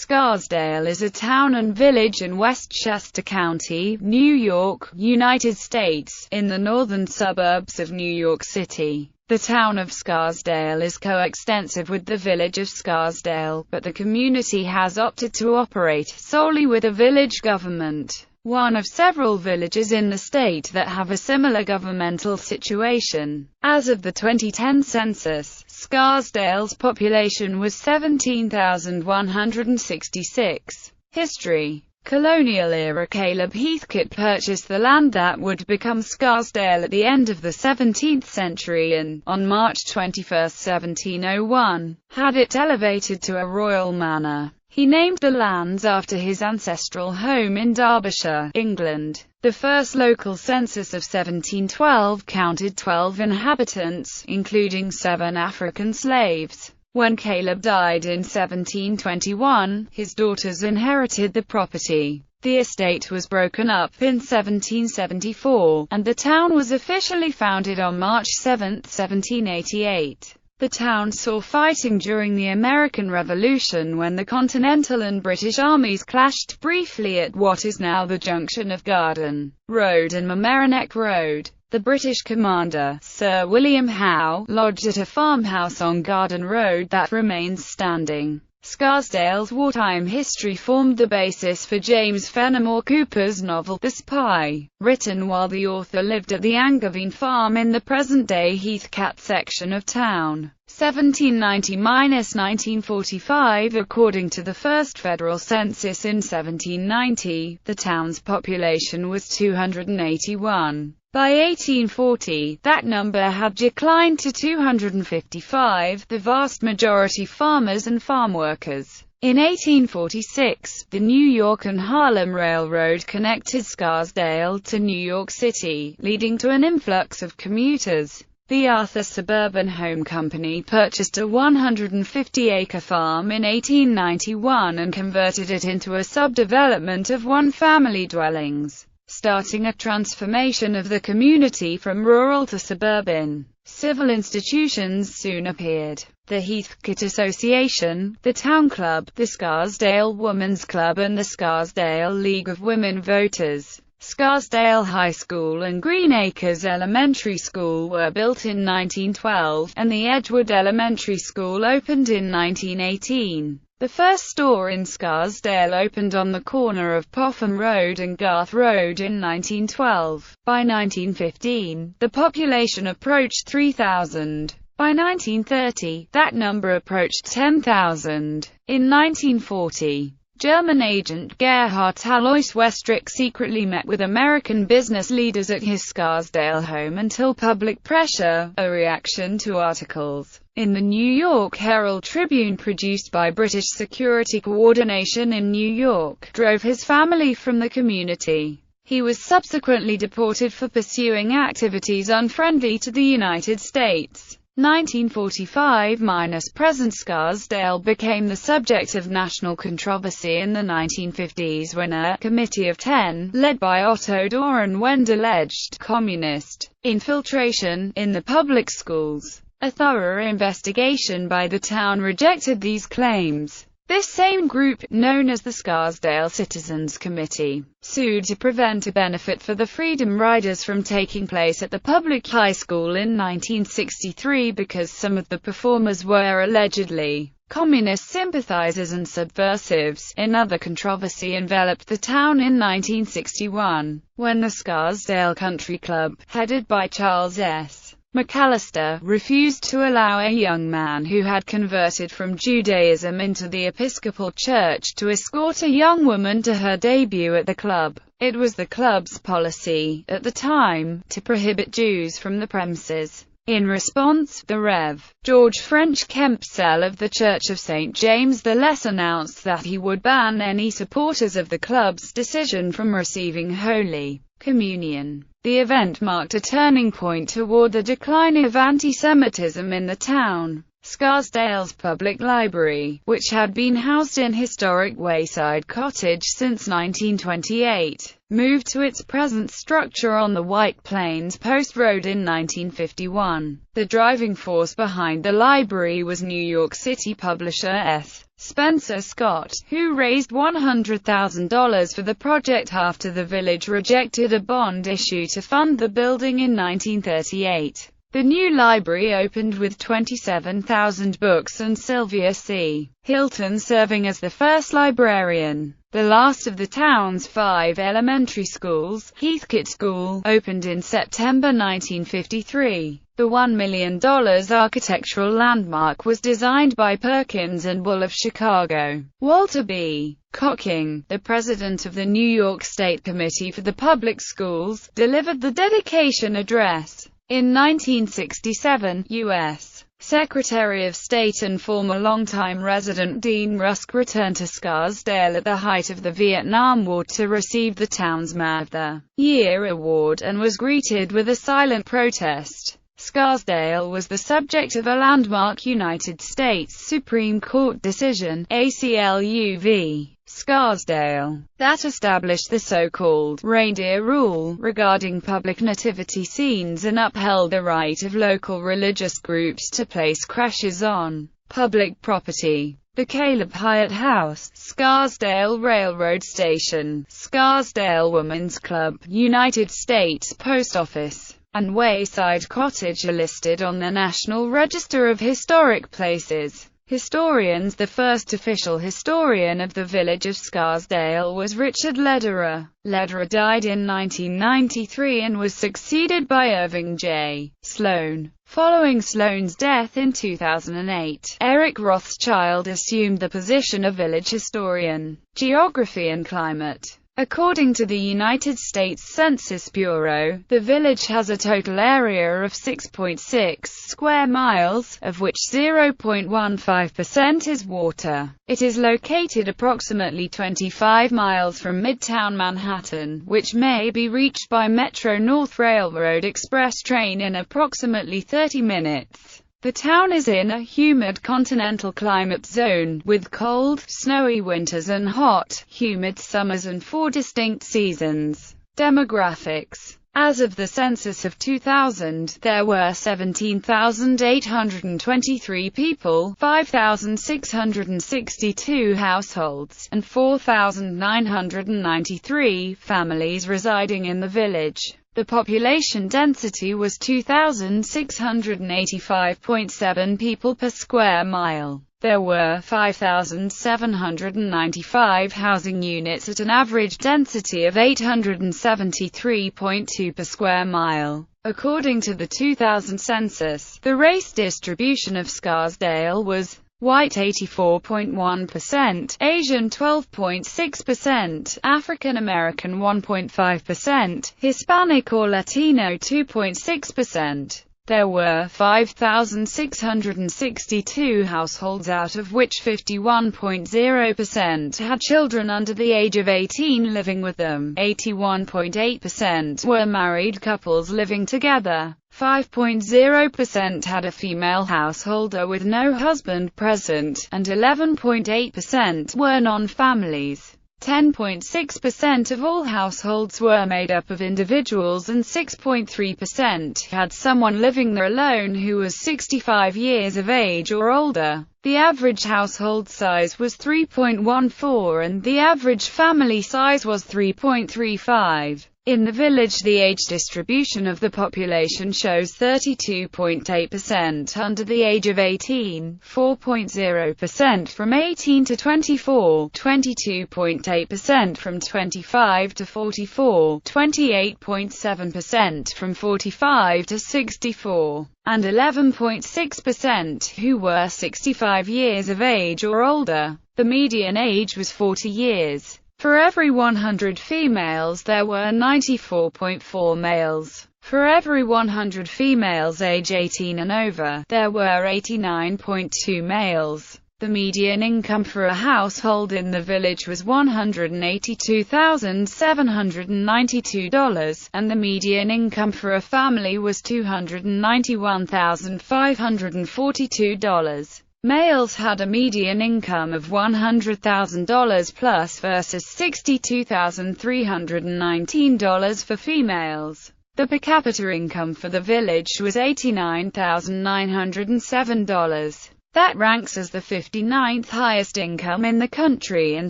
Scarsdale is a town and village in Westchester County, New York, United States, in the northern suburbs of New York City. The town of Scarsdale is coextensive with the village of Scarsdale, but the community has opted to operate solely with a village government, one of several villages in the state that have a similar governmental situation. As of the 2010 census, Scarsdale's population was 17,166. History: Colonial era. Caleb Heathcote purchased the land that would become Scarsdale at the end of the 17th century and, on March 21, 1701, had it elevated to a royal manor. He named the lands after his ancestral home in Derbyshire, England. The first local census of 1712 counted 12 inhabitants, including 7 African slaves. When Caleb died in 1721, his daughters inherited the property. The estate was broken up in 1774, and the town was officially founded on March 7, 1788. The town saw fighting during the American Revolution when the Continental and British armies clashed briefly at what is now the junction of Garden Road and Mamaroneck Road. The British commander, Sir William Howe, lodged at a farmhouse on Garden Road that remains standing. Scarsdale's wartime history formed the basis for James Fenimore Cooper's novel, The Spy, written while the author lived at the Angevin farm in the present-day Heathcote section of town. 1790–1945. According to the first federal census in 1790, the town's population was 281. By 1840, that number had declined to 255, the vast majority farmers and farm workers. In 1846, the New York and Harlem Railroad connected Scarsdale to New York City, leading to an influx of commuters. The Arthur Suburban Home Company purchased a 150-acre farm in 1891 and converted it into a subdevelopment of one-family dwellings, starting a transformation of the community from rural to suburban. Civil institutions soon appeared: the Heathcote Association, the Town Club, the Scarsdale Women's Club and the Scarsdale League of Women Voters. Scarsdale High School and Green Acres Elementary School were built in 1912, and the Edgewood Elementary School opened in 1918. The first store in Scarsdale opened on the corner of Popham Road and Garth Road in 1912. By 1915, the population approached 3,000. By 1930, that number approached 10,000. In 1940, German agent Gerhard Alois Westrich secretly met with American business leaders at his Scarsdale home until public pressure, a reaction to articles in the New York Herald-Tribune produced by British Security Coordination in New York, drove his family from the community. He was subsequently deported for pursuing activities unfriendly to the United States. 1945–present. Scarsdale became the subject of national controversy in the 1950s when a Committee of 10, led by Otto Doran Wend, alleged communist infiltration in the public schools. A thorough investigation by the town rejected these claims. This same group, known as the Scarsdale Citizens Committee, sued to prevent a benefit for the Freedom Riders from taking place at the public high school in 1963 because some of the performers were allegedly communist sympathizers and subversives. Another controversy enveloped the town in 1961, when the Scarsdale Country Club, headed by Charles S. McAllister, refused to allow a young man who had converted from Judaism into the Episcopal Church to escort a young woman to her debut at the club. It was the club's policy, at the time, to prohibit Jews from the premises. In response, the Rev. George French Kempsell of the Church of St. James the Less announced that he would ban any supporters of the club's decision from receiving Holy Communion. The event marked a turning point toward the decline of anti-Semitism in the town. Scarsdale's public library, which had been housed in historic Wayside Cottage since 1928, moved to its present structure on the White Plains Post Road in 1951. The driving force behind the library was New York City publisher S. Spencer Scott, who raised $100,000 for the project after the village rejected a bond issue to fund the building in 1938. The new library opened with 27,000 books and Sylvia C. Hilton serving as the first librarian. The last of the town's 5 elementary schools, Heathcote School, opened in September 1953. The $1 million architectural landmark was designed by Perkins and Bull of Chicago. Walter B. Cocking, the president of the New York State Committee for the Public Schools, delivered the dedication address. In 1967, U.S. Secretary of State and former longtime resident Dean Rusk returned to Scarsdale at the height of the Vietnam War to receive the town's Man of the Year award and was greeted with a silent protest. Scarsdale was the subject of a landmark United States Supreme Court decision, ACLU v. Scarsdale, that established the so-called reindeer rule regarding public nativity scenes and upheld the right of local religious groups to place creches on public property. The Caleb Hyatt House, Scarsdale Railroad Station, Scarsdale Women's Club, United States Post Office, and Wayside Cottage are listed on the National Register of Historic Places. Historians. The first official historian of the village of Scarsdale was Richard Lederer. Lederer died in 1993 and was succeeded by Irving J. Sloan. Following Sloan's death in 2008, Eric Rothschild assumed the position of village historian, geography and climate. According to the United States Census Bureau, the village has a total area of 6.6 square miles, of which 0.15% is water. It is located approximately 25 miles from Midtown Manhattan, which may be reached by Metro-North Railroad Express train in approximately 30 minutes. The town is in a humid continental climate zone, with cold, snowy winters and hot, humid summers and 4 distinct seasons. Demographics. As of the census of 2000, there were 17,823 people, 5,662 households, and 4,993 families residing in the village. The population density was 2,685.7 people per square mile. There were 5,795 housing units at an average density of 873.2 per square mile. According to the 2000 census, the race distribution of Scarsdale was White 84.1%, Asian 12.6%, African American 1.5%, Hispanic or Latino 2.6%. There were 5,662 households, out of which 51.0% had children under the age of 18 living with them, 81.8% were married couples living together, 5.0% had a female householder with no husband present, and 11.8% were non-families. 10.6% of all households were made up of individuals and 6.3% had someone living there alone who was 65 years of age or older. The average household size was 3.14 and the average family size was 3.35. In the village, the age distribution of the population shows 32.8% under the age of 18, 4.0% from 18 to 24, 22.8% from 25 to 44, 28.7% from 45 to 64, and 11.6% who were 65 years of age or older. The median age was 40 years. For every 100 females there were 94.4 males. For every 100 females age 18 and over, there were 89.2 males. The median income for a household in the village was $182,792, and the median income for a family was $291,542. Males had a median income of $100,000 plus versus $62,319 for females. The per capita income for the village was $89,907. That ranks as the 59th highest income in the country and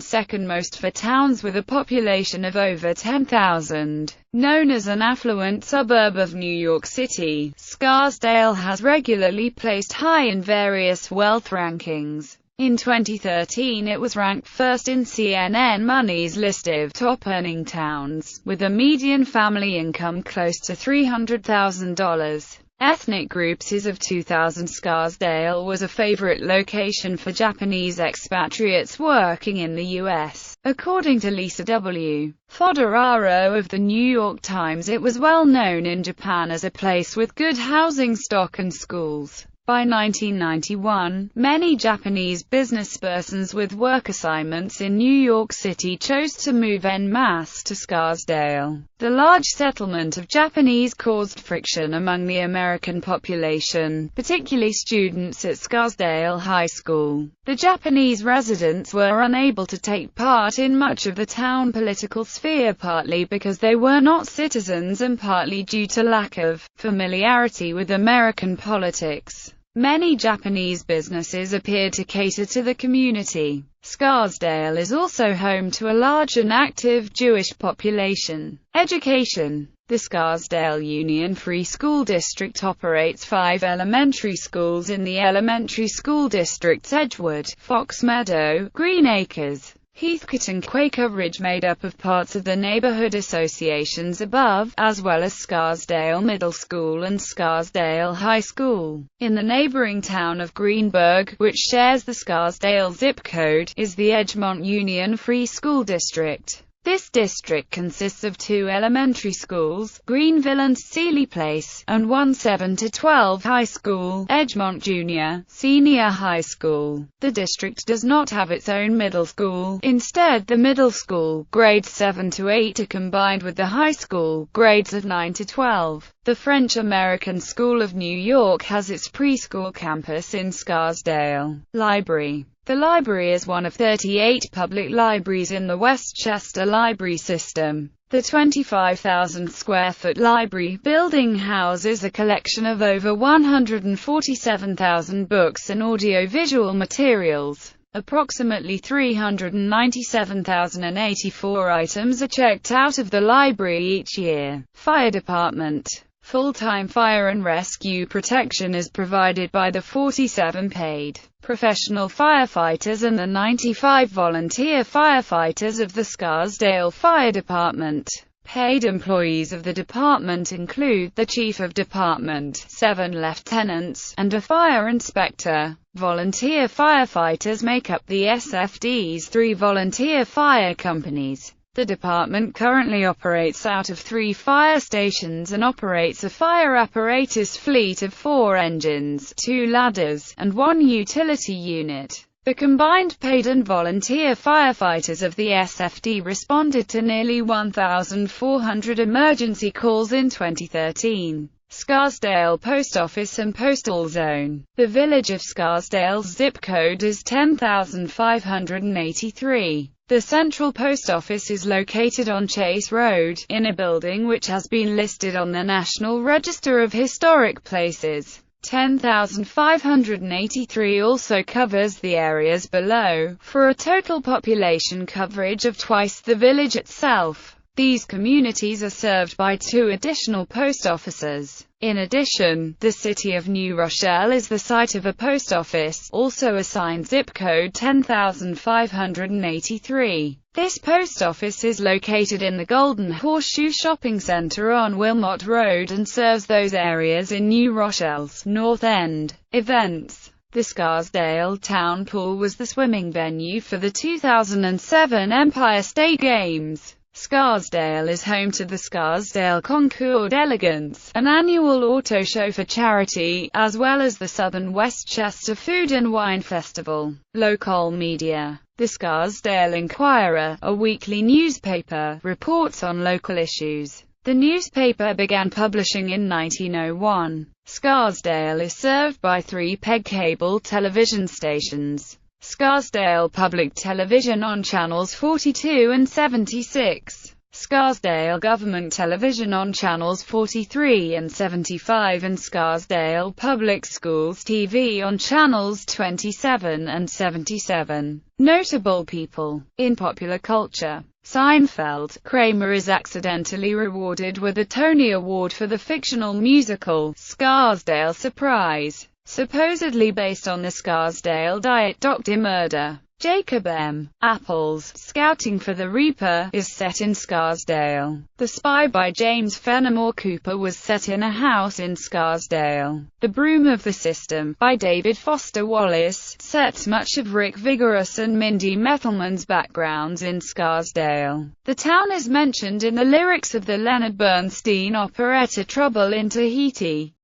second most for towns with a population of over 10,000. Known as an affluent suburb of New York City, Scarsdale has regularly placed high in various wealth rankings. In 2013 it was ranked first in CNN Money's list of top-earning towns, with a median family income close to $300,000. Ethnic groups. As of 2000, Scarsdale was a favorite location for Japanese expatriates working in the U.S. According to Lisa W. Foderaro of the New York Times, it was well known in Japan as a place with good housing stock and schools. By 1991, many Japanese businesspersons with work assignments in New York City chose to move en masse to Scarsdale. The large settlement of Japanese caused friction among the American population, particularly students at Scarsdale High School. The Japanese residents were unable to take part in much of the town political sphere, partly because they were not citizens and partly due to lack of familiarity with American politics. Many Japanese businesses appeared to cater to the community. Scarsdale is also home to a large and active Jewish population. Education. The Scarsdale Union Free School District operates 5 elementary schools in the elementary school districts: Edgewood, Fox Meadow, Green Acres, Heathcote and Quaker Ridge, made up of parts of the neighborhood associations above, as well as Scarsdale Middle School and Scarsdale High School. In the neighboring town of Greenburgh, which shares the Scarsdale zip code, is the Edgemont Union Free School District. This district consists of 2 elementary schools, Greenville and Seeley Place, and one 7-12 high school, Edgemont Junior, Senior High School. The district does not have its own middle school. Instead, the middle school, grades 7 to 8, are combined with the high school, grades of 9 to 12. The French-American School of New York has its preschool campus in Scarsdale. Library. The library is one of 38 public libraries in the Westchester Library System. The 25,000-square-foot library building houses a collection of over 147,000 books and audiovisual materials. Approximately 397,084 items are checked out of the library each year. Fire Department. Full-time fire and rescue protection is provided by the 47 paid professional firefighters and the 95 volunteer firefighters of the Scarsdale Fire Department. Paid employees of the department include the chief of department, 7 lieutenants, and a fire inspector. Volunteer firefighters make up the SFD's 3 volunteer fire companies. The department currently operates out of 3 fire stations and operates a fire apparatus fleet of 4 engines, 2 ladders, and 1 utility unit. The combined paid and volunteer firefighters of the SFD responded to nearly 1,400 emergency calls in 2013. Scarsdale Post Office and Postal Zone. The village of Scarsdale's zip code is 10,583. The central post office is located on Chase Road, in a building which has been listed on the National Register of Historic Places. 10,583 also covers the areas below, for a total population coverage of twice the village itself. These communities are served by 2 additional post offices. In addition, the city of New Rochelle is the site of a post office, also assigned zip code 10,583. This post office is located in the Golden Horseshoe Shopping Center on Wilmot Road and serves those areas in New Rochelle's North End. Events. The Scarsdale Town Pool was the swimming venue for the 2007 Empire State Games. Scarsdale is home to the Scarsdale Concours d'Elegance, an annual auto show for charity, as well as the Southern Westchester Food and Wine Festival. Local media. The Scarsdale Inquirer, a weekly newspaper, reports on local issues. The newspaper began publishing in 1901. Scarsdale is served by 3 PEG cable television stations. Scarsdale Public Television on channels 42 and 76. Scarsdale Government Television on channels 43 and 75 and Scarsdale Public Schools TV on channels 27 and 77. Notable people. In popular culture. Seinfeld. Kramer is accidentally rewarded with a Tony Award for the fictional musical, Scarsdale Surprise, supposedly based on the Scarsdale Diet Doctor murder. Jacob M. Apple's Scouting for the Reaper is set in Scarsdale. The Spy by James Fenimore Cooper was set in a house in Scarsdale. The Broom of the System, by David Foster Wallace, sets much of Rick Vigorous and Mindy Mettleman's backgrounds in Scarsdale. The town is mentioned in the lyrics of the Leonard Bernstein operetta Trouble in Tahiti.